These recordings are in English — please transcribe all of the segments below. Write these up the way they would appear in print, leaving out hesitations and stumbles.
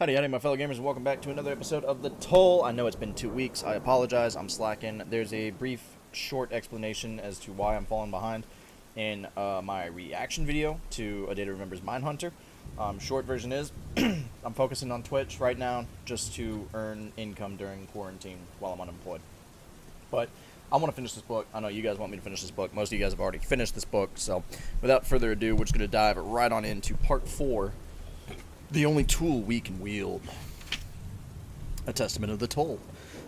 Howdy, howdy, my fellow gamers, and welcome back to another episode of The Toll. I know it's been 2 weeks. I apologize. I'm slacking. There's a brief, short explanation as to why I'm falling behind in my reaction video to A Day to Remember's Mindhunter. Short version is, I'm focusing on Twitch right now just to earn income during quarantine while I'm unemployed. But I want to finish this book. I know you guys want me to finish this book. Most of you guys have already finished this book. So without further ado, we're just going to dive right on into part 4. The only tool we can wield. A testament of the Toll.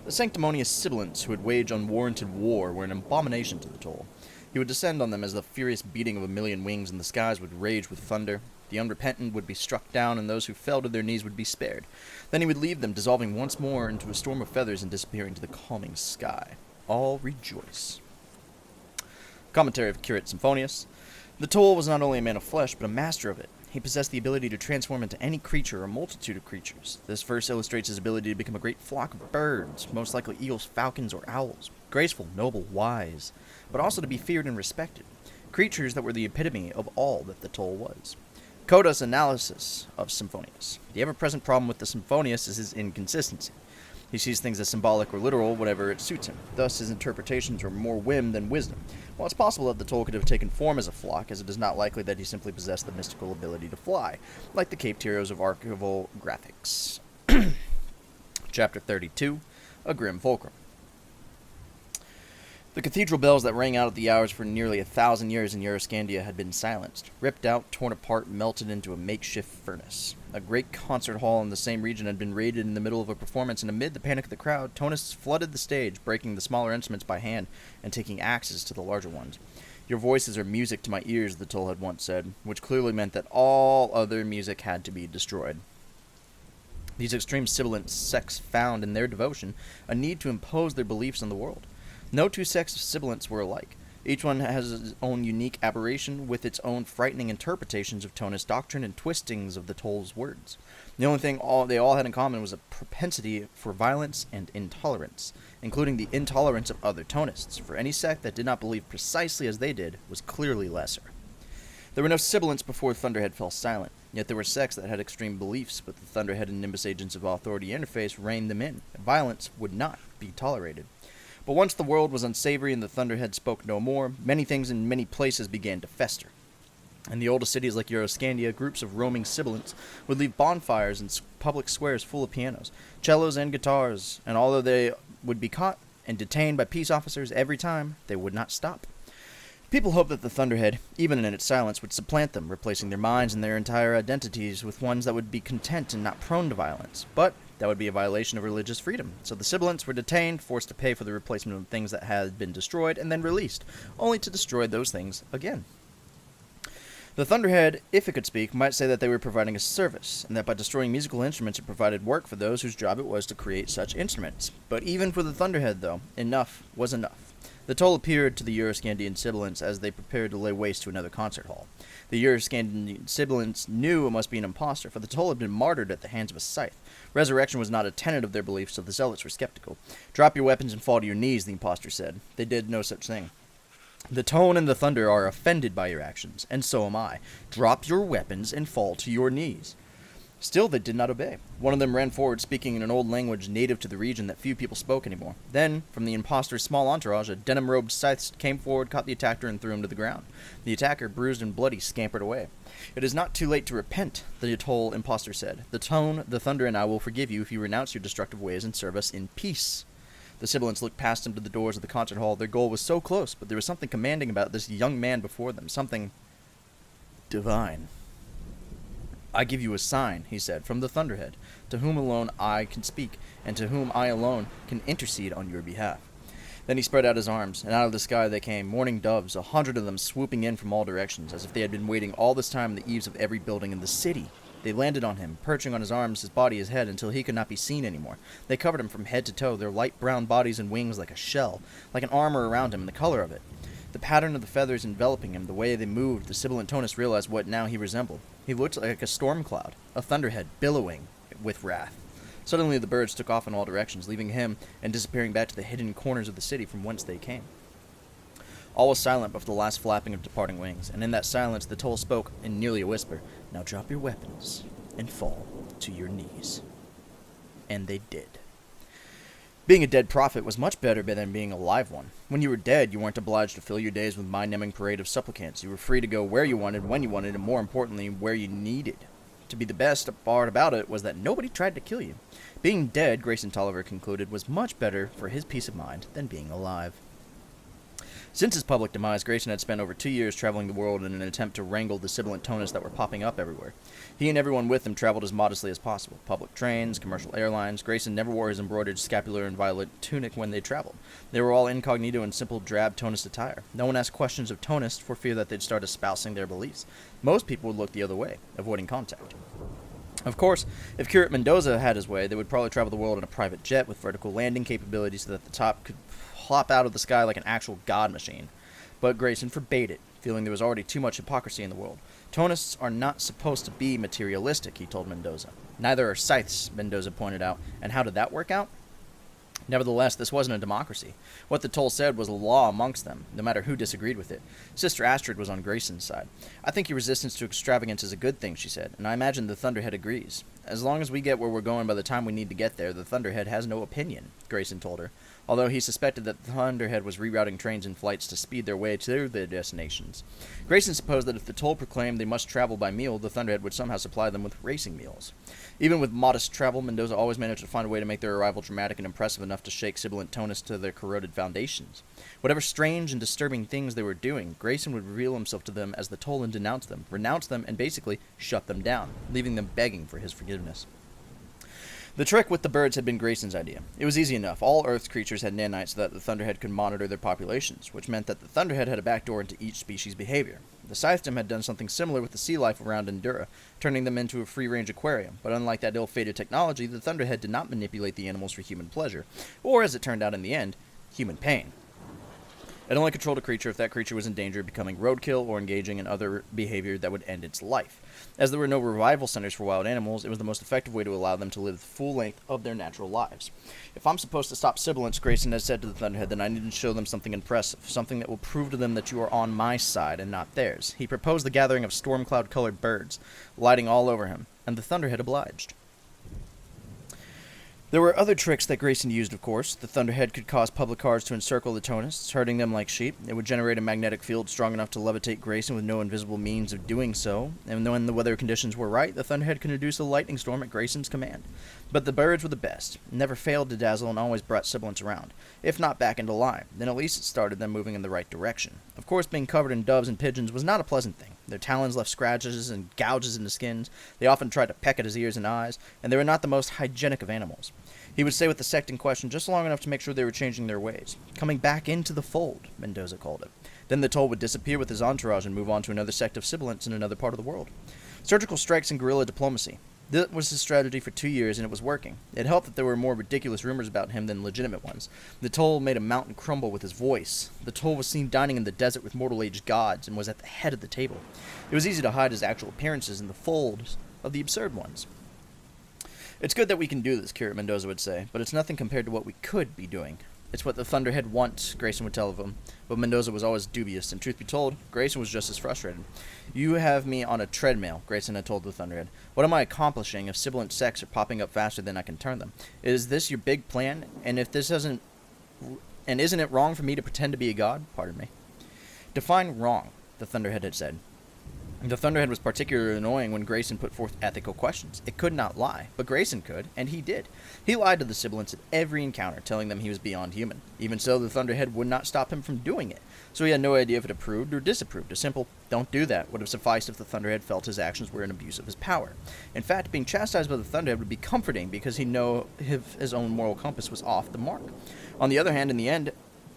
The sanctimonious sibilants who would wage unwarranted war were an abomination to the Toll. He would descend on them as the furious beating of a million wings, and the skies would rage with thunder. The unrepentant would be struck down, and those who fell to their knees would be spared. Then he would leave them, dissolving once more into a storm of feathers and disappearing to the calming sky. All rejoice. Commentary of Curate Symphonius. The Toll was not only a man of flesh, but a master of it. He possessed the ability to transform into any creature or a multitude of creatures. This verse illustrates his ability to become a great flock of birds, most likely eagles, falcons, or owls, graceful, noble, wise, but also to be feared and respected, creatures that were the epitome of all that the Toll was. Coda's analysis of Symphonius. The ever-present problem with the Symphonius is his inconsistency. He sees things as symbolic or literal whenever it suits him. Thus, his interpretations are more whim than wisdom. While it's possible that the Toll could have taken form as a flock, as it is not likely that he simply possessed the mystical ability to fly, like the Caped Heroes of archival graphics. Chapter 32, A Grim Fulcrum. The cathedral bells that rang out at the hours for nearly 1,000 years in Euroscandia had been silenced, ripped out, torn apart, melted into a makeshift furnace. A great concert hall in the same region had been raided in the middle of a performance, and amid the panic of the crowd, tonists flooded the stage, breaking the smaller instruments by hand and taking axes to the larger ones. "Your voices are music to my ears," the Toll had once said, which clearly meant that all other music had to be destroyed. These extreme sibilant sects found in their devotion a need to impose their beliefs on the world. No two sects of sibilants were alike. Each one has its own unique aberration with its own frightening interpretations of Tonist doctrine and twistings of the Toll's words. The only thing they all had in common was a propensity for violence and intolerance, including the intolerance of other Tonists, for any sect that did not believe precisely as they did was clearly lesser. There were no sibilants before Thunderhead fell silent, yet there were sects that had extreme beliefs, but the Thunderhead and Nimbus agents of authority interface reined them in. Violence would not be tolerated. But once the world was unsavory and the Thunderhead spoke no more, many things in many places began to fester. In the oldest cities like Euroscandia, groups of roaming sibilants would leave bonfires and public squares full of pianos, cellos, and guitars, and although they would be caught and detained by peace officers every time, they would not stop. People hoped that the Thunderhead, even in its silence, would supplant them, replacing their minds and their entire identities with ones that would be content and not prone to violence. But that would be a violation of religious freedom. So the sibilants were detained, forced to pay for the replacement of things that had been destroyed, and then released, only to destroy those things again. The Thunderhead, if it could speak, might say that they were providing a service, and that by destroying musical instruments it provided work for those whose job it was to create such instruments. But even for the Thunderhead, though, enough was enough. The Toll appeared to the Euroscandian sibilants as they prepared to lay waste to another concert hall. The Euroscandian sibilants knew it must be an impostor, for the Toll had been martyred at the hands of a scythe. Resurrection was not a tenet of their belief, so the zealots were skeptical. "Drop your weapons and fall to your knees," the impostor said. They did no such thing. "The Tone and the Thunder are offended by your actions, and so am I. Drop your weapons and fall to your knees." Still, they did not obey. One of them ran forward, speaking in an old language native to the region that few people spoke anymore. Then, from the impostor's small entourage, a denim-robed scythe came forward, caught the attacker, and threw him to the ground. The attacker, bruised and bloody, scampered away. "It is not too late to repent," the Toll impostor said. "The Tone, the Thunder, and I will forgive you if you renounce your destructive ways and serve us in peace." The sibilants looked past him to the doors of the concert hall. Their goal was so close, but there was something commanding about this young man before them, something divine. "I give you a sign," he said, "from the Thunderhead, to whom alone I can speak, and to whom I alone can intercede on your behalf." Then he spread out his arms, and out of the sky they came, mourning doves, 100 of them swooping in from all directions, as if they had been waiting all this time on the eaves of every building in the city. They landed on him, perching on his arms, his body, his head, until he could not be seen anymore. They covered him from head to toe, their light brown bodies and wings like a shell, like an armor around him, and the color of it. The pattern of the feathers enveloping him, the way they moved, the sibilant Tonist realized what now he resembled. He looked like a storm cloud, a thunderhead, billowing with wrath. Suddenly the birds took off in all directions, leaving him and disappearing back to the hidden corners of the city from whence they came. All was silent but for the last flapping of departing wings, and in that silence the Toll spoke in nearly a whisper. "Now drop your weapons and fall to your knees. And they did. Being a dead prophet was much better than being a live one. When you were dead, you weren't obliged to fill your days with mind-numbing parade of supplicants. You were free to go where you wanted, when you wanted, and more importantly, where you needed. To be the best part about it was that nobody tried to kill you. Being dead, Grayson Tolliver concluded, was much better for his peace of mind than being alive. Since his public demise, Grayson had spent over 2 years traveling the world in an attempt to wrangle the sibilant Tonus that were popping up everywhere. He and everyone with him traveled as modestly as possible. Public trains, commercial airlines. Grayson never wore his embroidered scapular and violet tunic when they traveled. They were all incognito in simple drab Tonus attire. No one asked questions of Tonus for fear that they'd start espousing their beliefs. Most people would look the other way, avoiding contact. Of course, if Curate Mendoza had his way, they would probably travel the world in a private jet with vertical landing capability so that the top could plop out of the sky like an actual god machine. But Grayson forbade it, feeling there was already too much hypocrisy in the world. Tonists are not supposed to be materialistic, he told Mendoza. Neither are scythes, Mendoza pointed out. And how did that work out? Nevertheless, this wasn't a democracy. What the toll said was law amongst them, no matter who disagreed with it. Sister Astrid was on Grayson's side. I think your resistance to extravagance is a good thing, she said, and I imagine the Thunderhead agrees. As long as we get where we're going by the time we need to get there, the Thunderhead has no opinion, Grayson told her, although he suspected that the Thunderhead was rerouting trains and flights to speed their way to their destinations. Grayson supposed that if the toll proclaimed they must travel by meal, the Thunderhead would somehow supply them with racing meals. Even with modest travel, Mendoza always managed to find a way to make their arrival dramatic and impressive enough to shake sibilant Tonus to their corroded foundations. Whatever strange and disturbing things they were doing, Grayson would reveal himself to them as the toll and denounce them, renounce them, and basically shut them down, leaving them begging for his forgiveness. The trick with the birds had been Grayson's idea. It was easy enough. All Earth's creatures had nanites so that the Thunderhead could monitor their populations, which meant that the Thunderhead had a backdoor into each species' behavior. The Scythedom had done something similar with the sea life around Endura, turning them into a free-range aquarium, but unlike that ill-fated technology, the Thunderhead did not manipulate the animals for human pleasure, or, as it turned out in the end, human pain. It only controlled a creature if that creature was in danger of becoming roadkill or engaging in other behavior that would end its life. As there were no revival centers for wild animals, it was the most effective way to allow them to live the full length of their natural lives. If I'm supposed to stop sibilants, Grayson had said to the Thunderhead, then I need to show them something impressive, something that will prove to them that you are on my side and not theirs. He proposed the gathering of storm-cloud-colored birds, lighting all over him, and the Thunderhead obliged. There were other tricks that Grayson used, of course. The Thunderhead could cause public cars to encircle the Tonists, herding them like sheep. It would generate a magnetic field strong enough to levitate Grayson with no invisible means of doing so. And when the weather conditions were right, the Thunderhead could induce a lightning storm at Grayson's command. But the birds were the best, never failed to dazzle, and always brought sibilants around. If not back into line, then at least it started them moving in the right direction. Of course, being covered in doves and pigeons was not a pleasant thing. Their talons left scratches and gouges in the skins. They often tried to peck at his ears and eyes, and they were not the most hygienic of animals. He would stay with the sect in question just long enough to make sure they were changing their ways. Coming back into the fold, Mendoza called it. Then the toll would disappear with his entourage and move on to another sect of sibilants in another part of the world. Surgical strikes and guerrilla diplomacy. That was his strategy for 2 years, and it was working. It helped that there were more ridiculous rumors about him than legitimate ones. The toll made a mountain crumble with his voice. The toll was seen dining in the desert with mortal-aged gods and was at the head of the table. It was easy to hide his actual appearances in the folds of the absurd ones. It's good that we can do this, Curate Mendoza would say, but it's nothing compared to what we could be doing. It's what the Thunderhead wants, Grayson would tell of him. But Mendoza was always dubious, and truth be told, Grayson was just as frustrated. You have me on a treadmill, Grayson had told the Thunderhead. What am I accomplishing if sibilant sects are popping up faster than I can turn them? Is this your big plan? And if this isn't it wrong for me to pretend to be a god? Pardon me. Define wrong, the Thunderhead had said. The Thunderhead was particularly annoying when Grayson put forth ethical questions. It could not lie, but Grayson could, and he did. He lied to the sibilants at every encounter, telling them he was beyond human. Even so, the Thunderhead would not stop him from doing it, so he had no idea if it approved or disapproved. A simple, don't do that, would have sufficed if the Thunderhead felt his actions were an abuse of his power. In fact, being chastised by the Thunderhead would be comforting because he'd know if his own moral compass was off the mark. On the other hand, in the end,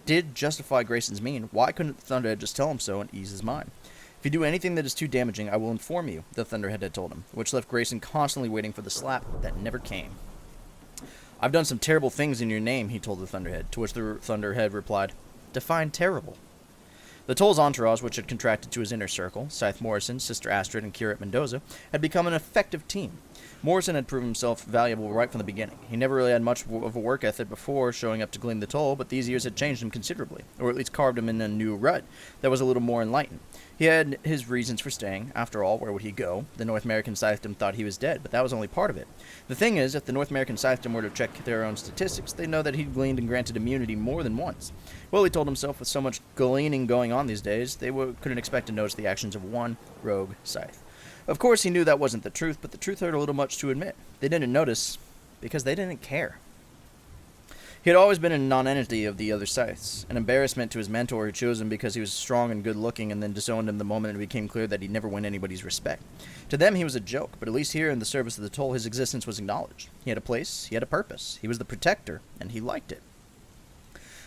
did justify Grayson's mean, why couldn't the Thunderhead just tell him so and ease his mind? If you do anything that is too damaging, I will inform you, the Thunderhead had told him, which left Grayson constantly waiting for the slap that never came. I've done some terrible things in your name, he told the Thunderhead, to which the Thunderhead replied, define terrible. The Toll's entourage, which had contracted to his inner circle, Scythe Morrison, Sister Astrid, and Curate Mendoza, had become an effective team. Morrison had proven himself valuable right from the beginning. He never really had much of a work ethic before showing up to glean the toll, but these years had changed him considerably, or at least carved him in a new rut that was a little more enlightened. He had his reasons for staying. After all, where would he go? The North American Scythedom thought he was dead, but that was only part of it. The thing is, if the North American Scythedom were to check their own statistics, they'd know that he'd gleaned and granted immunity more than once. Well, he told himself, with so much gleaning going on these days, they couldn't expect to notice the actions of one rogue scythe. Of course, he knew that wasn't the truth, but the truth hurt a little much to admit. They didn't notice because they didn't care. He had always been a nonentity of the other scythes, an embarrassment to his mentor who chose him because he was strong and good-looking and then disowned him the moment it became clear that he'd never win anybody's respect. To them, he was a joke, but at least here in the service of the Toll, his existence was acknowledged. He had a place, he had a purpose, he was the protector, and he liked it.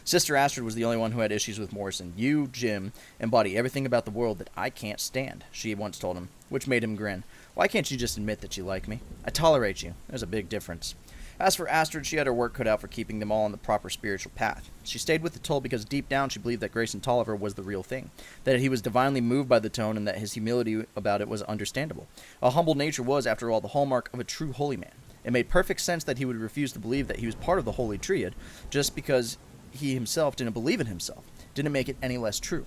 Sister Astrid was the only one who had issues with Morrison. "You, Jim, embody everything about the world that I can't stand," she once told him, which made him grin. "Why can't you just admit that you like me? I tolerate you. There's a big difference." As for Astrid, she had her work cut out for keeping them all on the proper spiritual path. She stayed with the Toll because deep down she believed that Grayson Tolliver was the real thing, that he was divinely moved by the tone and that his humility about it was understandable. A humble nature was, after all, the hallmark of a true holy man. It made perfect sense that he would refuse to believe that he was part of the Holy Triad just because he himself didn't believe in himself. Didn't make it any less true.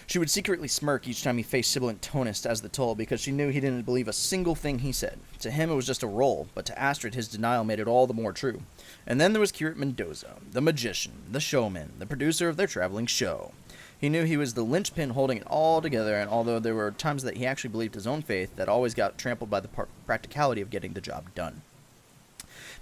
She would secretly smirk each time he faced sibilant Tonist as the Toll because she knew he didn't believe a single thing he said. To him it was just a role, but to Astrid his denial made it all the more true. And then there was Curate Mendoza, the magician, the showman, the producer of their traveling show. He knew he was the linchpin holding it all together, and although there were times that he actually believed his own faith, that always got trampled by the practicality of getting the job done.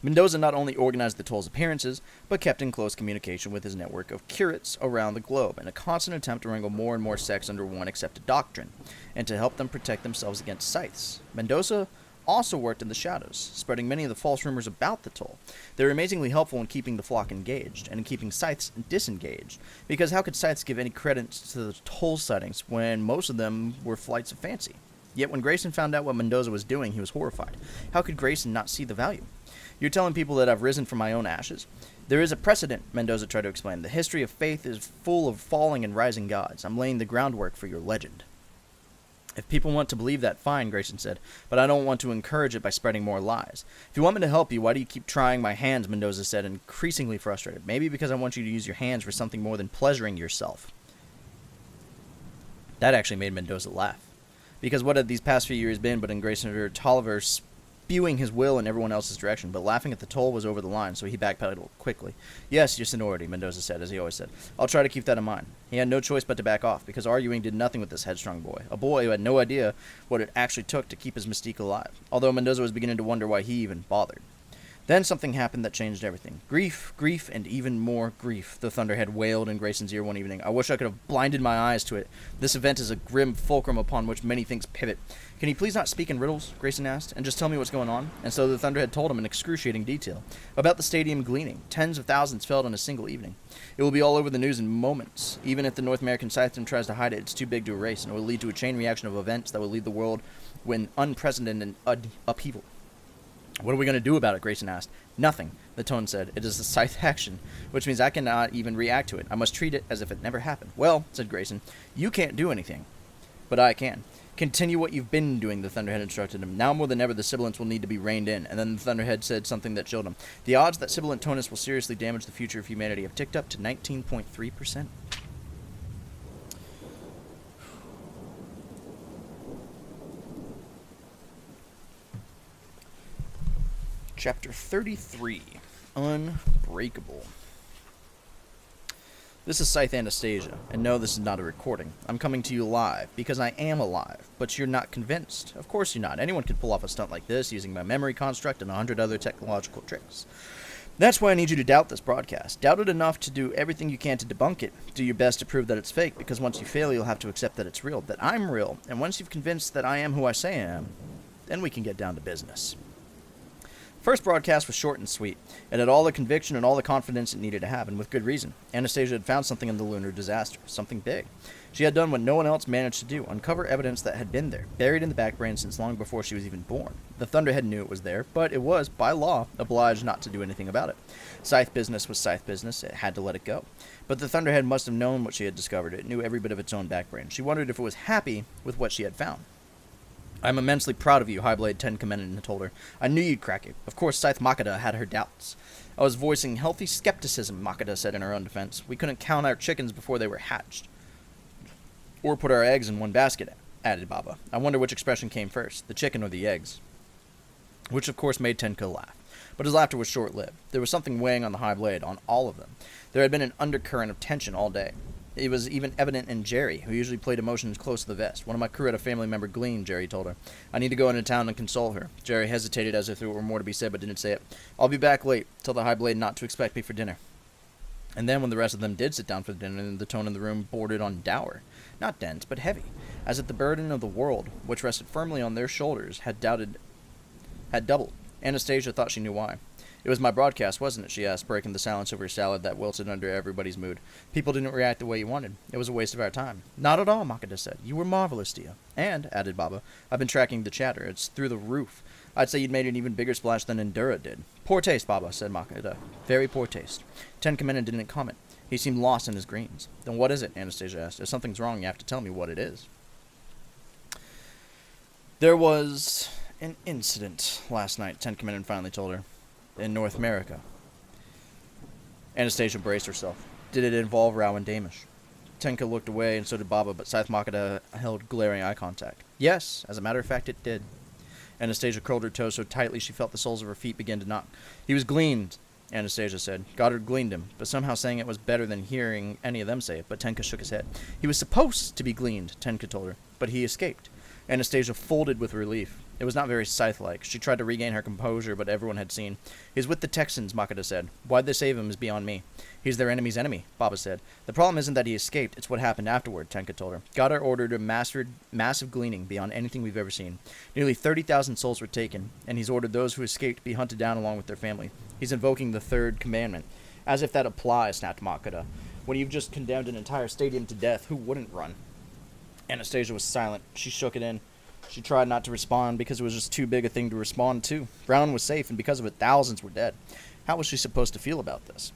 Mendoza not only organized the Toll's appearances, but kept in close communication with his network of curates around the globe in a constant attempt to wrangle more and more sects under one accepted doctrine, and to help them protect themselves against scythes. Mendoza also worked in the shadows, spreading many of the false rumors about the Toll. They were amazingly helpful in keeping the flock engaged, and in keeping scythes disengaged, because how could scythes give any credence to the Toll sightings when most of them were flights of fancy? Yet when Grayson found out what Mendoza was doing, he was horrified. How could Grayson not see the value? "You're telling people that I've risen from my own ashes?" "There is a precedent," Mendoza tried to explain. "The history of faith is full of falling and rising gods. I'm laying the groundwork for your legend." "If people want to believe that, fine," Grayson said, "but I don't want to encourage it by spreading more lies. If you want me to help you, why do you keep trying my hands?" Mendoza said, increasingly frustrated. "Maybe because I want you to use your hands for something more than pleasuring yourself." That actually made Mendoza laugh. Because what had these past few years been but in Grayson Tolliver spewing his will in everyone else's direction, but laughing at the Toll was over the line, so he backpedaled quickly. "Yes, your sonority," Mendoza said, as he always said. "I'll try to keep that in mind." He had no choice but to back off, because arguing did nothing with this headstrong boy, a boy who had no idea what it actually took to keep his mystique alive, although Mendoza was beginning to wonder why he even bothered. Then something happened that changed everything. "Grief, grief, and even more grief," the Thunderhead wailed in Grayson's ear one evening. "I wish I could have blinded my eyes to it. This event is a grim fulcrum upon which many things pivot." "Can you please not speak in riddles?" Grayson asked, "and just tell me what's going on?" And so the Thunderhead told him in excruciating detail about the stadium gleaning. Tens of thousands fell in a single evening. It will be all over the news in moments. Even if the North American Scythedom tries to hide it, it's too big to erase, and it will lead to a chain reaction of events that will lead the world in unprecedented upheaval. "What are we going to do about it?" Grayson asked. "Nothing," the Tone said. "It is a scythe action, which means I cannot even react to it. I must treat it as if it never happened." "Well," said Grayson, "you can't do anything, but I can." "Continue what you've been doing," the Thunderhead instructed him. "Now more than ever, the sibilants will need to be reined in." And then the Thunderhead said something that chilled him. "The odds that sibilant Tonus will seriously damage the future of humanity have ticked up to 19.3%. Chapter 33, Unbreakable. This is Scythe Anastasia, and no, this is not a recording. I'm coming to you live, because I am alive, but you're not convinced. Of course you're not. Anyone could pull off a stunt like this using my memory construct and 100 other technological tricks. That's why I need you to doubt this broadcast. Doubt it enough to do everything you can to debunk it. Do your best to prove that it's fake, because once you fail, you'll have to accept that it's real, that I'm real, and once you've convinced that I am who I say I am, then we can get down to business. First broadcast was short and sweet. It had all the conviction and all the confidence it needed to have, and with good reason. Anastasia had found something in the lunar disaster, something big. She had done what no one else managed to do, uncover evidence that had been there, buried in the back brain since long before she was even born. The Thunderhead knew it was there, but it was, by law, obliged not to do anything about it. Scythe business was scythe business, it had to let it go. But the Thunderhead must have known what she had discovered. It knew every bit of its own back brain. She wondered if it was happy with what she had found. "I'm immensely proud of you," Highblade 10 commended and told her. "I knew you'd crack it. Of course, Scythe Makeda had her doubts." "I was voicing healthy skepticism," Makeda said in her own defense. "We couldn't count our chickens before they were hatched." Or put our eggs in one basket, added Baba. I wonder which expression came first, the chicken or the eggs. Which of course made Tenka laugh. But his laughter was short-lived. There was something weighing on the high blade, on all of them. There had been an undercurrent of tension all day. It was even evident in Jerry, who usually played emotions close to the vest. One of my crew had a family member glean, Jerry told her. I need to go into town and console her. Jerry hesitated as if there were more to be said, but didn't say it. I'll be back late. Tell the high blade not to expect me for dinner. And then when the rest of them did sit down for dinner, the tone in the room bordered on dour. Not dense, but heavy, as if the burden of the world, which rested firmly on their shoulders, had doubled. Anastasia thought she knew why. It was my broadcast, wasn't it? She asked, breaking the silence over a salad that wilted under everybody's mood. People didn't react the way you wanted. It was a waste of our time. Not at all, Makeda said. You were marvelous, Dia. And, added Baba, I've been tracking the chatter. It's through the roof. I'd say you'd made an even bigger splash than Endura did. Poor taste, Baba, said Makeda. Very poor taste. Tenkamen didn't comment. He seemed lost in his greens. Then what is it? Anastasia asked. If something's wrong, you have to tell me what it is. There was an incident last night, Tenkamen finally told her. In North America. Anastasia braced herself. Did it involve Rowan Damish? Tenka looked away, and so did Baba, but Scythe Makeda held glaring eye contact. Yes, as a matter of fact, it did. Anastasia curled her toes so tightly she felt the soles of her feet begin to knock. He was gleaned, Anastasia said. Goddard gleaned him, but somehow saying it was better than hearing any of them say it, but Tenka shook his head. He was supposed to be gleaned, Tenka told her, but he escaped. Anastasia folded with relief. It was not very Scythe-like. She tried to regain her composure, but everyone had seen. He's with the Texans, Makeda said. Why'd they save him is beyond me. He's their enemy's enemy, Baba said. The problem isn't that he escaped, it's what happened afterward, Tenka told her. Goddard ordered a massive gleaning beyond anything we've ever seen. Nearly 30,000 souls were taken, and he's ordered those who escaped be hunted down along with their family. He's invoking the third commandment. As if that applies, snapped Makeda. When you've just condemned an entire stadium to death, who wouldn't run? Anastasia was silent. She shook it in. She tried not to respond because it was just too big a thing to respond to. Brown was safe, and because of it, thousands were dead. How was she supposed to feel about this?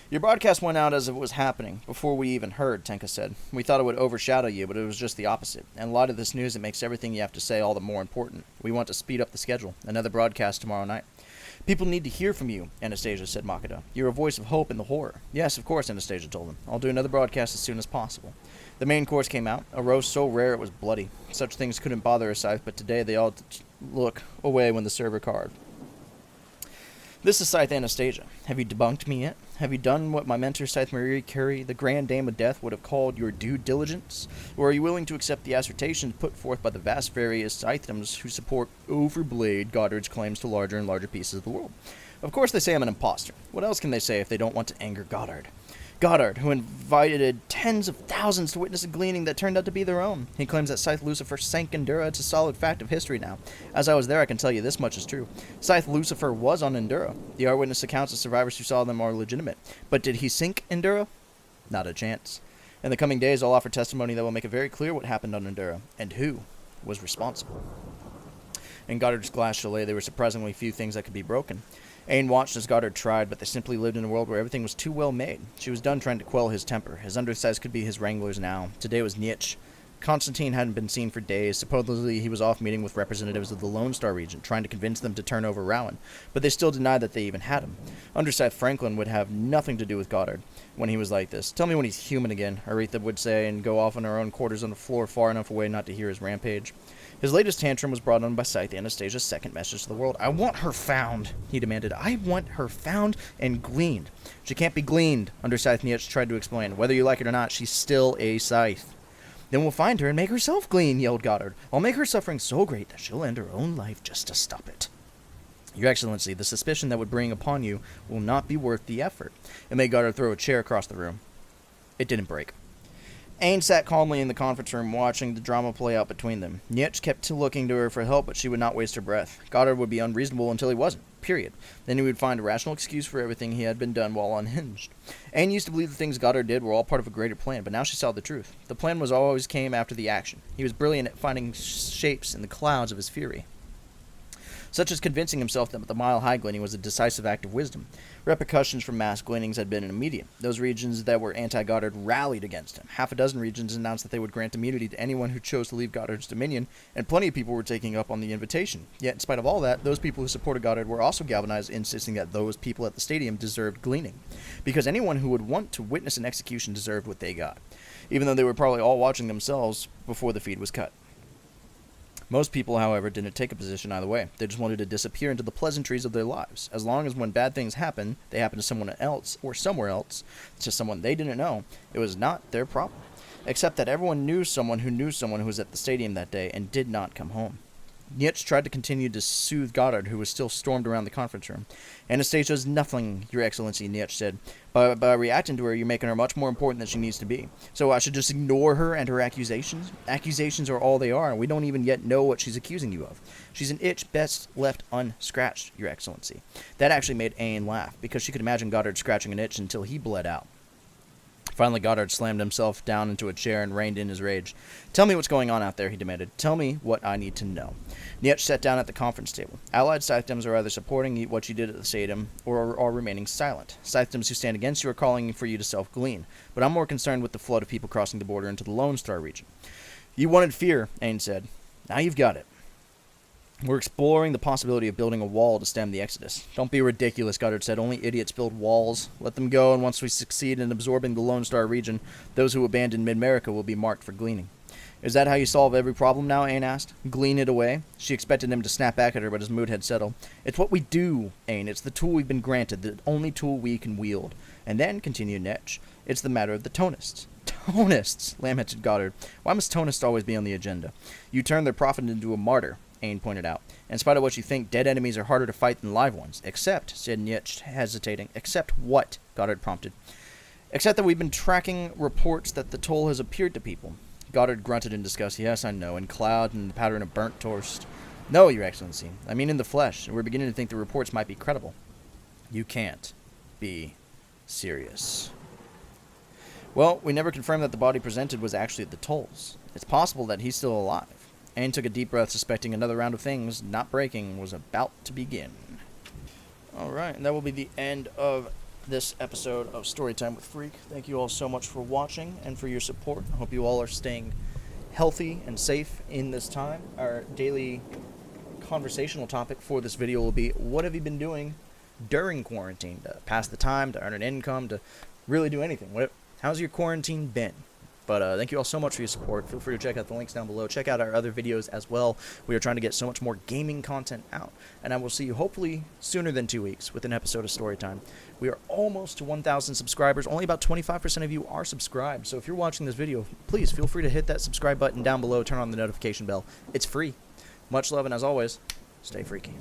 Your broadcast went out as if it was happening, before we even heard, Tenka said. We thought it would overshadow you, but it was just the opposite. And in light of this news, it makes everything you have to say all the more important. We want to speed up the schedule. Another broadcast tomorrow night. People need to hear from you, Anastasia said, Makeda. You're a voice of hope in the horror. Yes, of course, Anastasia told him. I'll do another broadcast as soon as possible. The main course came out, a roast so rare it was bloody. Such things couldn't bother a Scythe, but today they all look away when the server card. This is Scythe Anastasia. Have you debunked me yet? Have you done what my mentor Scythe Marie Curie, the Grand Dame of Death, would have called your due diligence? Or are you willing to accept the assertions put forth by the vast various Scythedoms who support Overblade Goddard's claims to larger and larger pieces of the world? Of course they say I'm an imposter. What else can they say if they don't want to anger Goddard? Goddard, who invited tens of thousands to witness a gleaning that turned out to be their own. He claims that Scythe Lucifer sank Endura. It's a solid fact of history now. As I was there, I can tell you this much is true. Scythe Lucifer was on Endura. The eyewitness accounts of survivors who saw them are legitimate. But did he sink Endura? Not a chance. In the coming days, I'll offer testimony that will make it very clear what happened on Endura, and who was responsible. In Goddard's glass chalet, there were surprisingly few things that could be broken. Ayn watched as Goddard tried, but they simply lived in a world where everything was too well made. She was done trying to quell his temper. His undersides could be his wranglers now. Today was Nietzsche. Constantine hadn't been seen for days. Supposedly he was off meeting with representatives of the Lone Star region, trying to convince them to turn over Rowan, but they still denied that they even had him. Underside Franklin would have nothing to do with Goddard when he was like this. Tell me when he's human again, Aretha would say, and go off in her own quarters on the floor far enough away not to hear his rampage. His latest tantrum was brought on by Scythe Anastasia's second message to the world. I want her found, he demanded. I want her found and gleaned. She can't be gleaned, Underscythe Nietzsche tried to explain. Whether you like it or not, she's still a Scythe. Then we'll find her and make herself glean, yelled Goddard. I'll make her suffering so great that she'll end her own life just to stop it. Your Excellency, the suspicion that would bring upon you will not be worth the effort. It made Goddard throw a chair across the room. It didn't break. Ayn sat calmly in the conference room, watching the drama play out between them. Nietzsche kept looking to her for help, but she would not waste her breath. Goddard would be unreasonable until he wasn't. Period. Then he would find a rational excuse for everything he had been done while unhinged. Ayn used to believe the things Goddard did were all part of a greater plan, but now she saw the truth. The plan was always came after the action. He was brilliant at finding shapes in the clouds of his fury, such as convincing himself that the mile-high gleaning was a decisive act of wisdom. Repercussions from mass gleanings had been immediate. Those regions that were anti-Goddard rallied against him. Half a dozen regions announced that they would grant immunity to anyone who chose to leave Goddard's dominion, and plenty of people were taking up on the invitation. Yet, in spite of all that, those people who supported Goddard were also galvanized, insisting that those people at the stadium deserved gleaning, because anyone who would want to witness an execution deserved what they got. even though they were probably all watching themselves before the feed was cut. Most people, however, didn't take a position either way. They just wanted to disappear into the pleasantries of their lives. As long as when bad things happen, they happen to someone else or somewhere else, to someone they didn't know, it was not their problem. Except that everyone knew someone who was at the stadium that day and did not come home. Nietzsche tried to continue to soothe Goddard, who was still stormed around the conference room. Anastasia is nothing, Your Excellency, Nietzsche said. By reacting to her, you're making her much more important than she needs to be. So I should just ignore her and her accusations? Accusations are all they are, and we don't even yet know what she's accusing you of. She's an itch best left unscratched, Your Excellency. That actually made Ayn laugh, because she could imagine Goddard scratching an itch until he bled out. Finally, Goddard slammed himself down into a chair and reined in his rage. Tell me what's going on out there, he demanded. Tell me what I need to know. Nietzsche sat down at the conference table. Allied Scythedoms are either supporting what you did at the stadium or are remaining silent. Scythedoms who stand against you are calling for you to self-glean. But I'm more concerned with the flood of people crossing the border into the Lone Star region. You wanted fear, Ayn said. Now you've got it. We're exploring the possibility of building a wall to stem the exodus. Don't be ridiculous, Goddard said. Only idiots build walls. Let them go, and once we succeed in absorbing the Lone Star region, those who abandon Mid-America will be marked for gleaning. Is that how you solve every problem now? Ayn asked. Glean it away? She expected him to snap back at her, but his mood had settled. It's what we do, Ayn. It's the tool we've been granted, the only tool we can wield. And then, continued Nietzsche, it's the matter of the Tonists. Tonists, lamented Goddard. Why must Tonists always be on the agenda? You turn their prophet into a martyr, Ayn pointed out. In spite of what you think, dead enemies are harder to fight than live ones. Except, said Nietzsche, hesitating. Except what? Goddard prompted. Except that we've been tracking reports that the toll has appeared to people. Goddard grunted in disgust. Yes, I know. In cloud and the pattern of burnt toast. No, Your Excellency. I mean in the flesh. We're beginning to think the reports might be credible. You can't be serious. Well, we never confirmed that the body presented was actually at the tolls. It's possible that he's still alive. Ayn took a deep breath, suspecting another round of things not breaking was about to begin. Alright, and that will be the end of this episode of Storytime with Freak. Thank you all so much for watching and for your support. I hope you all are staying healthy and safe in this time. Our daily conversational topic for this video will be, what have you been doing during quarantine to pass the time, to earn an income, to really do anything? How's your quarantine been? But thank you all so much for your support. Feel free to check out the links down below. Check out our other videos as well. We are trying to get so much more gaming content out. And I will see you hopefully sooner than 2 weeks with an episode of Storytime. We are almost to 1,000 subscribers. Only about 25% of you are subscribed. So if you're watching this video, please feel free to hit that subscribe button down below. Turn on the notification bell. It's free. Much love, and as always, stay freaky.